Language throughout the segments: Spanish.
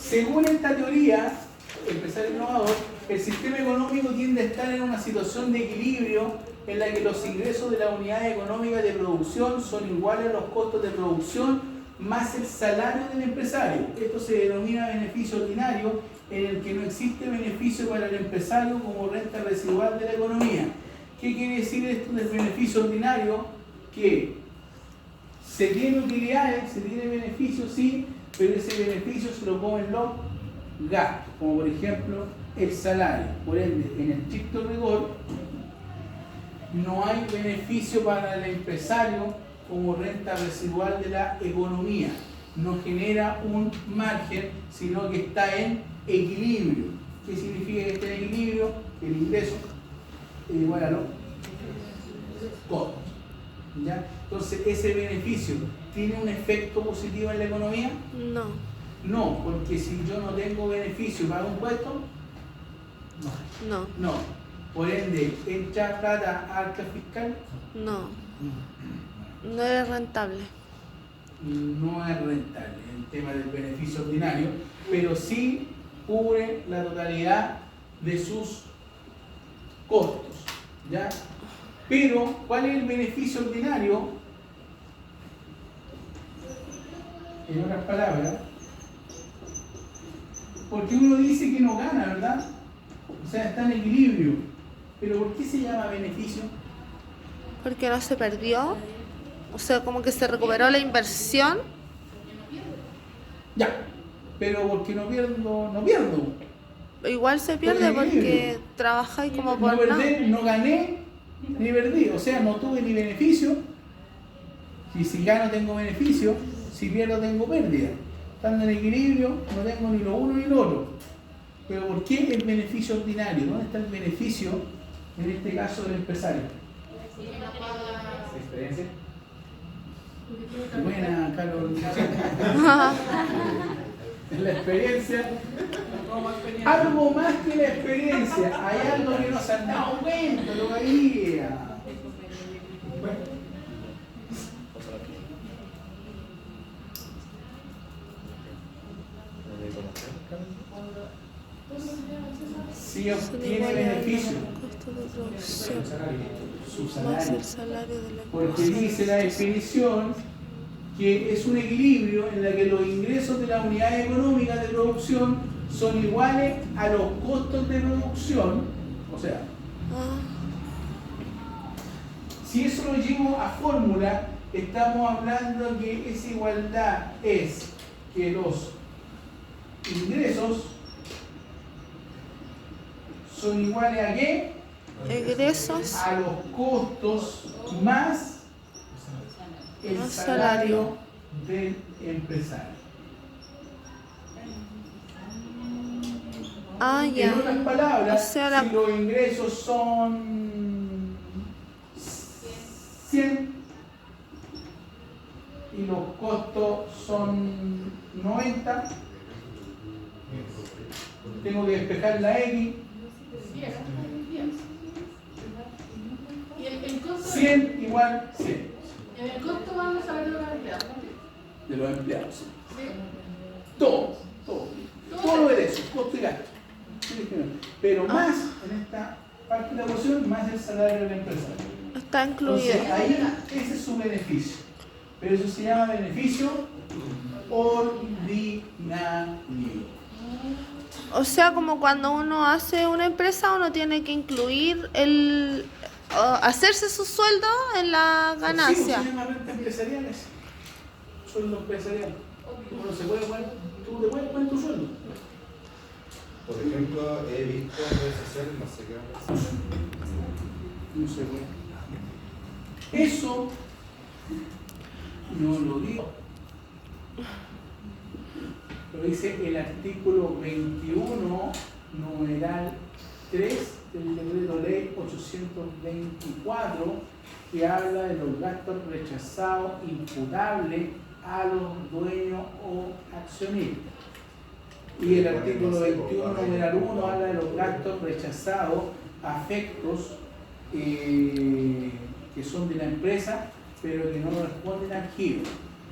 Según esta teoría, empresario innovador, el sistema económico tiende a estar en una situación de equilibrio en la que los ingresos de la unidad económica de producción son iguales a los costos de producción más el salario del empresario. Esto se denomina beneficio ordinario, en el que no existe beneficio para el empresario como renta residual de la economía. ¿Qué quiere decir esto del beneficio ordinario? Que se tiene utilidades, se tiene beneficios, sí, pero ese beneficio se lo comen los gastos, como por ejemplo el salario. Por ende, en el estricto rigor, no hay beneficio para el empresario como renta residual de la economía. No genera un margen, sino que está en equilibrio. ¿Qué significa que está en equilibrio? Que el ingreso es igual a los costos. ¿Ya? Entonces, ¿ese beneficio tiene un efecto positivo en la economía? No. No, porque si yo no tengo beneficio, ¿pago impuestos? No. No. Por ende, ¿entra plata al arca fiscal? No. No es rentable. No es rentable el tema del beneficio ordinario, pero sí cubre la totalidad de sus costos, ¿ya? Pero, ¿cuál es el beneficio ordinario? En otras palabras, porque uno dice que no gana, ¿verdad? O sea, está en equilibrio. Pero ¿por qué se llama beneficio? Porque no se perdió. O sea, como que se recuperó la inversión. Ya, pero porque no pierdo, no pierdo. Igual se pierde porque trabajáis como por No nada. perdí, no gané ni perdí. O sea, no tuve ni beneficio. Y si gano tengo beneficio, si pierdo tengo pérdida. Estando en equilibrio, no tengo ni lo uno ni lo otro. Pero ¿por qué el beneficio ordinario? ¿Dónde está el beneficio, en este caso, del empresario? ¿Experiencia? Buena, Carlos. La experiencia. Algo más que la experiencia. Hay algo que no se han dado cuenta todavía. Si obtiene beneficio, su salario, porque dice la definición que es un equilibrio en la que los ingresos de la unidad económica de producción son iguales a los costos de producción. O sea, si eso lo llevo a fórmula, estamos hablando que esa igualdad es que los ingresos son iguales a ¿qué? Egresos. A los costos más el salario del empresario. Ya. En otras palabras, O sea, si los ingresos son 100 y los costos son 90, tengo que despejar la X. ¿Y el costo? 100 igual 100. ¿En el costo van los salarios de los empleados? De los empleados. Sí. Todo lo de eso, costo y gasto. Pero más, en esta parte de la ecuación, más el salario del empresario. Está incluido. Entonces, ahí ese es su beneficio. Pero eso se llama beneficio ordinario. O sea, como cuando uno hace una empresa, uno tiene que incluir hacerse su sueldo en la ganancia. Sí, se llama renta empresarial. Sueldo empresarial. Uno se puede poner, tú te puedes poner tu sueldo. Por ejemplo, he visto en redes sociales, no sé qué No se puede. Eso no lo digo. Lo dice el artículo 21, numeral 3 del decreto ley 824, que habla de los gastos rechazados imputables a los dueños o accionistas. Y el artículo 21, numeral 1, habla de los gastos rechazados a efectos que son de la empresa, pero que no responden al giro.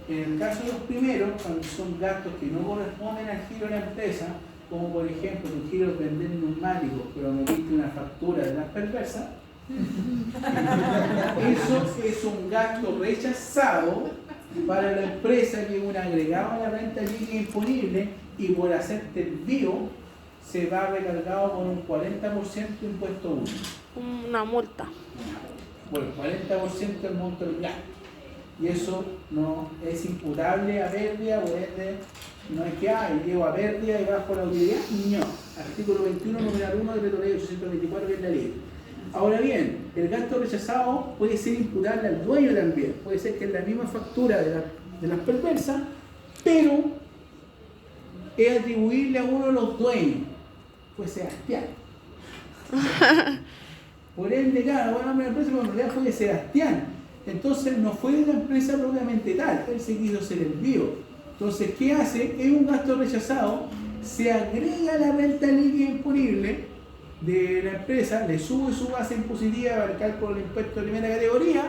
En el caso de los primeros, cuando son gastos que no corresponden al giro de la empresa, como por ejemplo tu giro es vender neumáticos, pero metiste una factura de las perversas, eso es un gasto rechazado para la empresa, que es un agregado a la renta líquida imponible, y por hacerte el bio se va recargado con un 40% de impuesto único. Una multa. Bueno, 40% del monto del gasto. Y eso no es imputable a pérdida, por ende, no es que llego a pérdida y bajo la utilidad. No. Artículo 21, numeral 1 del Decreto Ley 824, que es la ley. Ahora bien, el gasto rechazado puede ser imputable al dueño también. Puede ser que es la misma factura de las perversas, pero es atribuible a uno de los dueños. Fue Sebastián. Por ende, claro, bueno, la empresa, pero en realidad fue de Sebastián. Entonces no fue de la empresa propiamente tal, él se quiso hacer el bio. Entonces, ¿qué hace? Es un gasto rechazado, se agrega a la renta líquida imponible de la empresa, le sube su base impositiva para el cálculo del impuesto de primera categoría,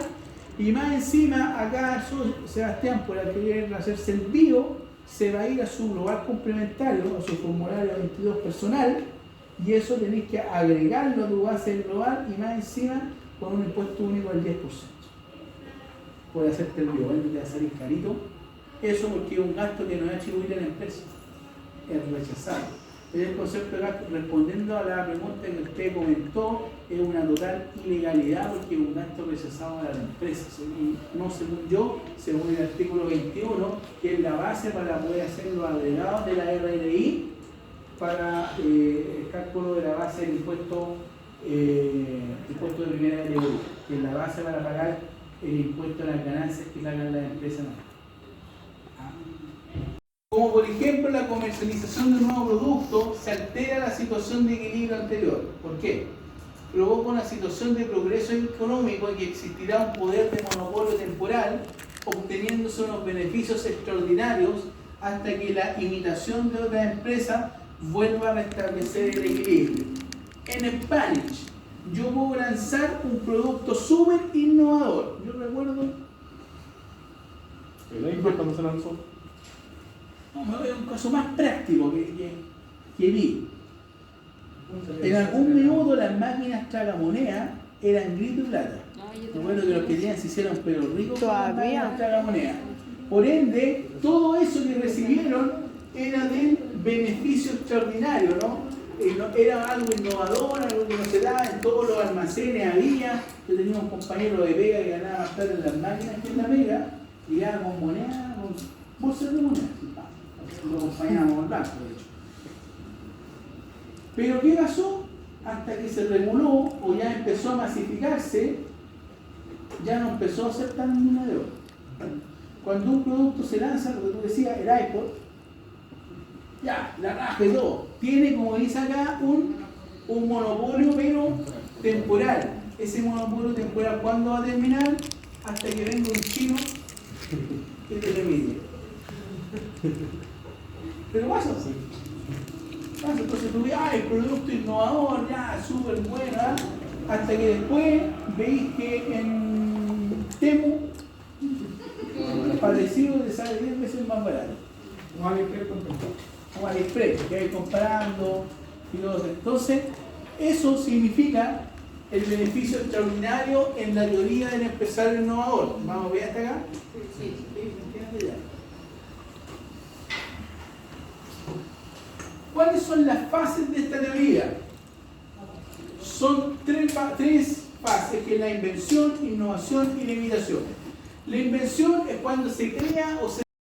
y más encima, acá Sebastián, por querer hacerse el bio, se va a ir a su global complementario, a su formulario 22 personal, y eso tenéis que agregarlo a tu base global, y más encima con un impuesto único al 10%. Por hacerte el bio, te va a salir carito. Eso porque es un gasto que no es atribuible a la empresa, es rechazado. Es el concepto de gasto, respondiendo a la pregunta que usted comentó, es una total ilegalidad porque es un gasto rechazado a la empresa. Y no según yo, según el artículo 21, que es la base para poder hacer los agregados de la RNI para el cálculo de la base del impuesto de primera categoría, que es la base para pagar el impuesto a las ganancias que pagan las empresas. Como por ejemplo la comercialización de un nuevo producto, se altera la situación de equilibrio anterior. ¿Por qué? Provoca una situación de progreso económico en que existirá un poder de monopolio temporal, obteniéndose unos beneficios extraordinarios hasta que la imitación de otra empresa vuelva a restablecer el equilibrio. En Spanish, yo puedo lanzar un producto súper innovador. Yo recuerdo... ¿El iPhone cuando se lanzó? No, me voy a un caso más práctico que vi. En algún minuto las máquinas tragamonedas eran grito y plata. Recuerdo que los que tenían se hicieron pero ricos con las máquinas tragamonedas. Por ende, todo eso que recibieron era del beneficio extraordinario, ¿no? Era algo innovador, algo que no se daba, en todos los almacenes había. Yo tenía un compañero de Vega que ganaba más tarde en las máquinas que en la Vega, y llegaba con moneda, con bolsas de moneda. Lo acompañábamos al banco, de hecho. Pero ¿qué pasó? Hasta que se reguló o ya empezó a masificarse, ya no empezó a ser tan innovador. Cuando un producto se lanza, lo que tú decías, el iPod, ya, la raja y todo, tiene, como dice acá, un monopolio pero temporal. Ese monopolio temporal, ¿cuándo va a terminar? Hasta que venga un chino que te remite. Pero pasa así. Entonces tú ves, el producto innovador, ya, súper bueno, ¿eh? Hasta que después veis que en Temu, parecido te sale 10 veces más barato. O AliExpress, que hay comparando y todo eso. Entonces, eso significa el beneficio extraordinario en la teoría del empresario innovador. ¿Vamos a ver hasta acá? Sí. ¿Cuáles son las fases de esta teoría? Son tres fases, que es la invención, innovación y la imitación. La invención es cuando se crea o se